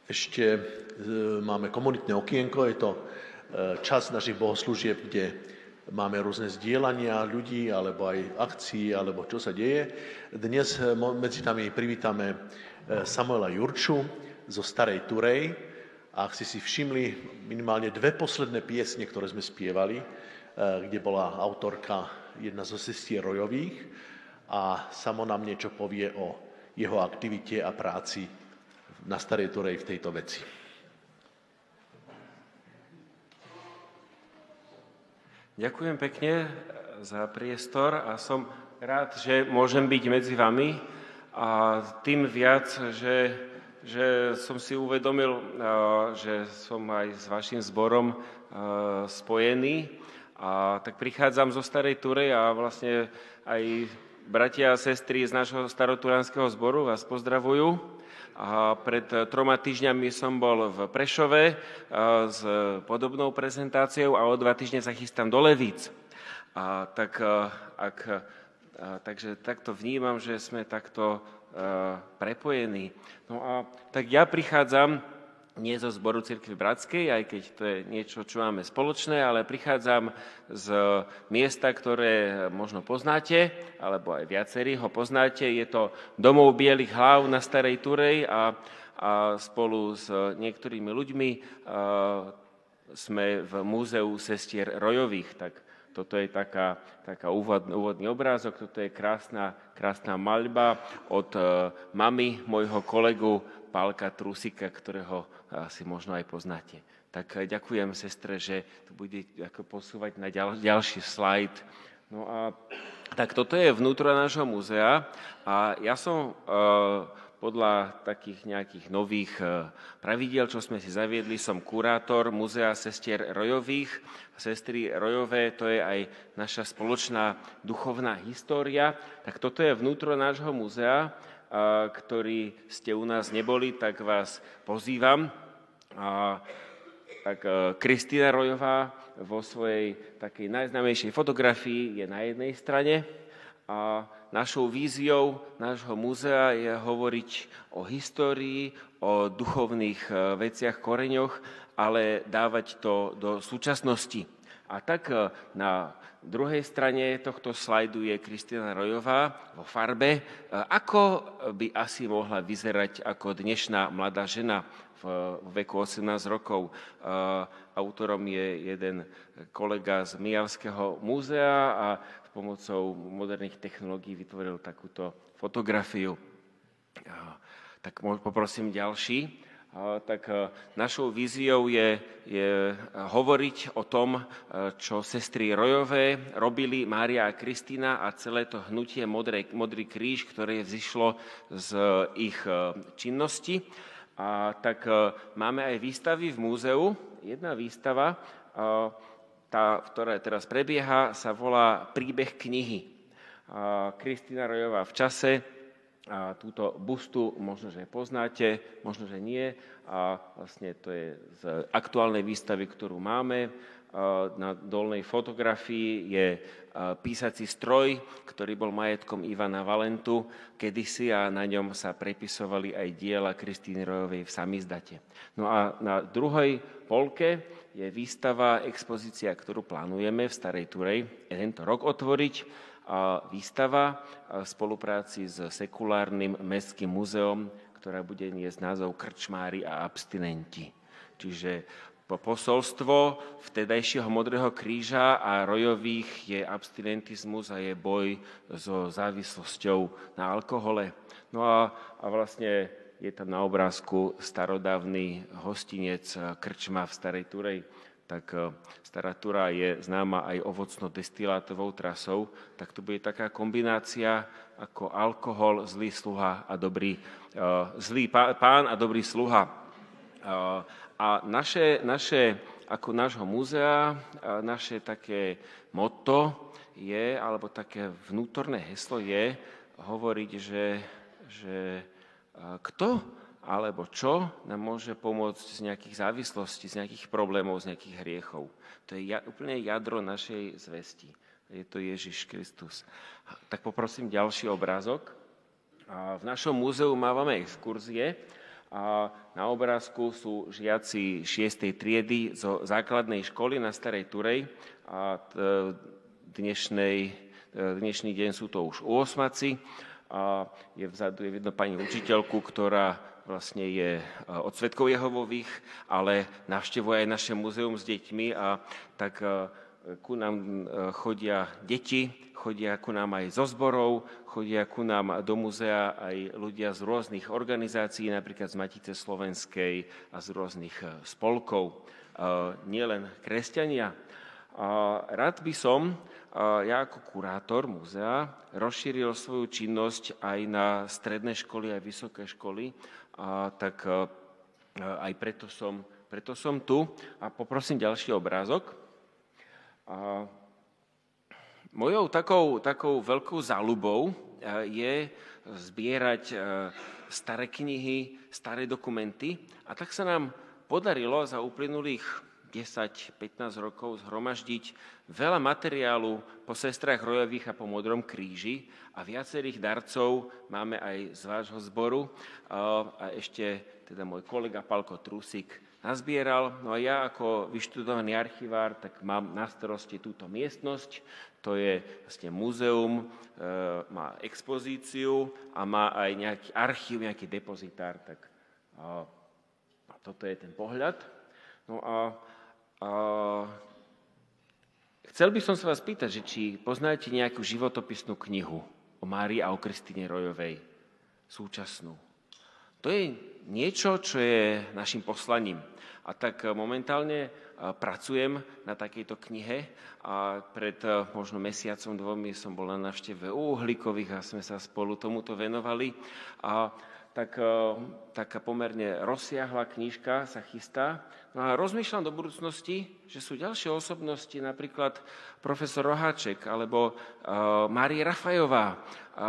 Ešte máme komunitné okienko, je to čas našich bohoslúžieb, kde máme rôzne zdieľania ľudí, alebo aj akcií, alebo čo sa deje. Dnes medzi nami privítame Samuela Jurču zo Starej Turej. A ak ste si všimli, minimálne 2 posledné piesne, ktoré sme spievali, kde bola autorka jedna zo sestier Rojových, a Samo nám niečo povie o jeho aktivite a práci na Starej Turej v tejto veci. Ďakujem pekne za priestor a som rád, že môžem byť medzi vami a tým viac, že som si uvedomil, že som aj s vašim zborom spojený, a tak prichádzam zo Starej Turej a vlastne aj bratia a sestry z nášho staroturánskeho zboru vás pozdravujú. A pred 3 týždňami som bol v Prešove s podobnou prezentáciou a o 2 týždne sa chystám do Levíc. Takže takto vnímam, že sme takto prepojení. No a tak ja prichádzam nie zo zboru Cirkvi Bratskej, aj keď to je niečo, čo máme spoločné, ale prichádzam z miesta, ktoré možno poznáte, alebo aj viacerí ho poznáte. Je to Domov bielých hlav na Starej Turej a spolu s niektorými ľuďmi sme v múzeu sestier Rojových. Tak toto je taká úvodný obrázok, toto je krásna maľba od mamy môjho kolegu Pálka Trusika, ktorého si možno aj poznáte. Tak ďakujem, sestre, že to bude ako posúvať na ďalší slajd. No a tak toto je vnútro nášho múzea a ja som podľa takých nejakých nových pravidiel, čo sme si zaviedli, som kurátor múzea sestier Rojových. Sestry Rojové, to je aj naša spoločná duchovná história. Tak toto je vnútro nášho múzea, ktorí ste u nás neboli, tak vás pozývam. Tak Kristína Rojová vo svojej takej najznámejšej fotografii je na jednej strane a našou víziou nášho múzea je hovoriť o histórii, o duchovných veciach, koreňoch, ale dávať to do súčasnosti. A tak na druhej strane tohto slajdu je Kristína Rojová vo farbe. Ako by asi mohla vyzerať ako dnešná mladá žena v veku 18 rokov? Autorom je jeden kolega z Mijavského múzea a pomocou moderných technológií vytvoril takúto fotografiu. Tak poprosím ďalší. Tak našou víziou je hovoriť o tom, čo sestry Rojové robili, Mária a Kristína a celé to hnutie Modrý kríž, ktoré vzýšlo z ich činnosti. A tak máme aj výstavy v múzeu. Jedna výstava, ktorá teraz prebieha, sa volá Príbeh knihy. Kristína Rojová v čase. A túto bustu možno, že poznáte, možno, že nie. A vlastne to je z aktuálnej výstavy, ktorú máme. Na dolnej fotografii je písací stroj, ktorý bol majetkom Ivana Valentu kedysi a na ňom sa prepisovali aj diela Kristíny Rojovej v samizdate. No a na druhej polke je výstava, expozícia, ktorú plánujeme v Starej Turej tento rok otvoriť. Výstava v spolupráci s sekulárnym mestským múzeom, ktorá bude niesť názov Krčmári a abstinenti. Čiže posolstvo vtedajšieho Modrého kríža a Rojových je abstinentizmus a je boj so závislosťou na alkohole. No a vlastne je tam na obrázku starodávny hostinec Krčma v Starej Turej. Tak Stará Tura je známa aj ovocno-destilátovou trasou, tak to bude taká kombinácia ako alkohol, zlý sluha a zlý pán a dobrý sluha. A naše ako nášho múzea, naše také motto je, alebo také vnútorné heslo je hovoriť, že kto alebo čo nám môže pomôcť z nejakých závislostí, z nejakých problémov, z nejakých hriechov. To je úplne jadro našej zvesti. Je to Ježiš Kristus. Tak poprosím ďalší obrázok. V našom múzeu máme exkurzie A na obrázku sú žiaci 6. triedy zo základnej školy na Starej Turej a dnešný deň sú to už 8. A je vzadu vidno pani učiteľku, ktorá vlastne je od Svedkov Jehovových, ale navštevuje aj naše múzeum s deťmi a tak ku nám chodia deti, chodia ku nám aj zo zborov, chodia ku nám do múzea aj ľudia z rôznych organizácií, napríklad z Matice slovenskej a z rôznych spolkov, nielen kresťania. Rád by som, ja ako kurátor múzea, rozšíril svoju činnosť aj na stredné školy a vysoké školy, tak aj preto som tu. A poprosím ďalší obrázok. Mojou takou veľkou záľubou je zbierať staré knihy, staré dokumenty a tak sa nám podarilo za uplynulých 10-15 rokov zhromaždiť veľa materiálu po sestrách Rojových a po Modrom kríži a viacerých darcov máme aj z vášho zboru a ešte teda môj kolega Palko Trusík nazbieral. No a ja ako vyštudovaný archivár, tak mám na starosti túto miestnosť. To je vlastne múzeum, má expozíciu a má aj nejaký archív, nejaký depozitár. Tak toto je ten pohľad. No a chcel by som sa vás pýtať, že či poznáte nejakú životopisnú knihu o Márii a o Kristine Rojovej, súčasnú. To je niečo, čo je našim poslaním. A tak momentálne pracujem na takejto knihe a pred možno mesiacom, 2 som bol na návšteve u Uhlíkových a sme sa spolu tomuto venovali. A taká pomerne rozsiahla knižka sa chystá. No a rozmýšľam do budúcnosti, že sú ďalšie osobnosti, napríklad profesor Roháček alebo Mária Rafajová,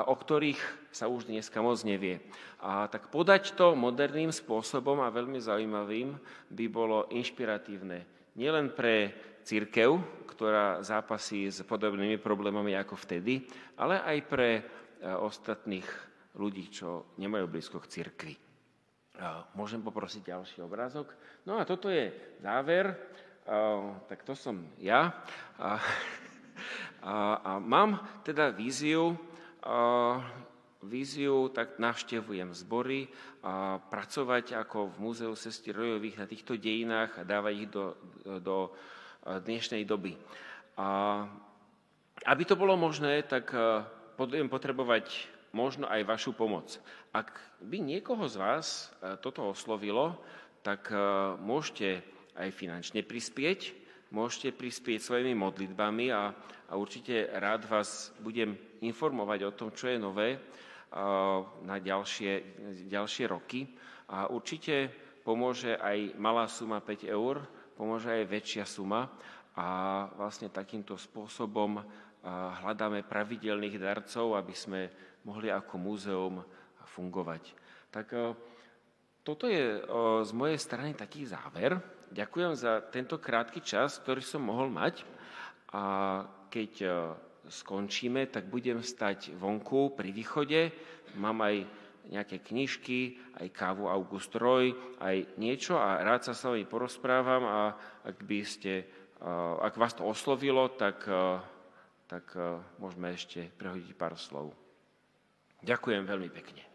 o ktorých sa už dneska moc nevie. A tak podať to moderným spôsobom a veľmi zaujímavým by bolo inšpiratívne. Nielen pre cirkev, ktorá zápasí s podobnými problémami ako vtedy, ale aj pre ostatných ľudí, čo nemajú blízko k cirkvi. Môžem poprosiť ďalší obrázok? No a toto je záver, tak to som ja. A mám teda víziu, tak navštevujem zbory a pracovať ako v Múzeu sestier Rojových na týchto dejinách a dávať ich do dnešnej doby. A aby to bolo možné, tak budem potrebovať možno aj vašu pomoc. Ak by niekoho z vás toto oslovilo, tak môžete aj finančne prispieť, môžete prispieť svojimi modlitbami a určite rád vás budem informovať o tom, čo je nové na ďalšie roky. A určite pomôže aj malá suma 5 eur, pomôže aj väčšia suma a vlastne takýmto spôsobom hľadáme pravidelných darcov, aby sme mohli ako múzeum fungovať. Tak toto je z mojej strany taký záver. Ďakujem za tento krátky čas, ktorý som mohol mať. A keď skončíme, tak budem stať vonku pri východe. Mám aj nejaké knižky, aj kávu August Roy, aj niečo a rád sa s vami porozprávam a ak vás to oslovilo, tak môžeme ešte prehodiť pár slov. Ďakujem veľmi pekne.